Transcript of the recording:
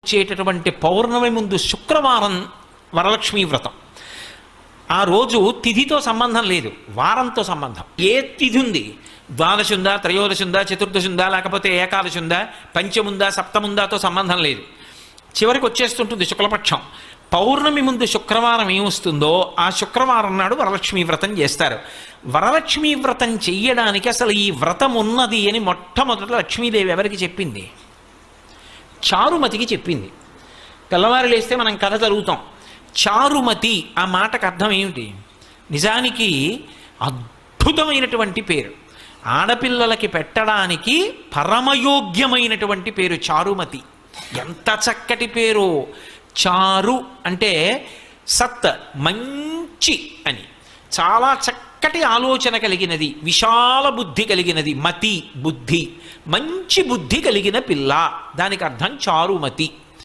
వచ్చేటటువంటి పౌర్ణమి ముందు శుక్రవారం వరలక్ష్మీ వ్రతం. ఆ రోజు తిథితో సంబంధం లేదు, వారంతో సంబంధం. ఏ తిథి ఉంది, ద్వాదశి ఉందా, త్రయోదశి ఉందా, చతుర్దశి ఉందా, లేకపోతే ఏకాదశి ఉందా, పంచముందా, సప్తముందాతో సంబంధం లేదు. చివరికి వచ్చేస్తుంటుంది శుక్లపక్షం. పౌర్ణమి ముందు శుక్రవారం ఏమొస్తుందో ఆ శుక్రవారం నాడు వరలక్ష్మీ వ్రతం చేస్తారు. వరలక్ష్మీ వ్రతం చెయ్యడానికి అసలు ఈ వ్రతం ఉన్నది అని మొట్టమొదట లక్ష్మీదేవి ఎవరికి చెప్పింది? చారుమతికి చెప్పింది. తెల్లవారు లేస్తే మనం కథ చదువుతాం. చారుమతి ఆ మాటకు అర్థం ఏమిటి? నిజానికి అద్భుతమైనటువంటి పేరు, ఆడపిల్లలకి పెట్టడానికి పరమయోగ్యమైనటువంటి పేరు చారుమతి. ఎంత చక్కటి పేరు! చారు అంటే సత్, మంచి అని, చాలా చక్కటి ఆలోచన కలిగినది, విశాల బుద్ధి కలిగినది. మతి బుద్ధి, మంచి బుద్ధి కలిగిన పిల్ల, దానికి అర్థం చారుమతి.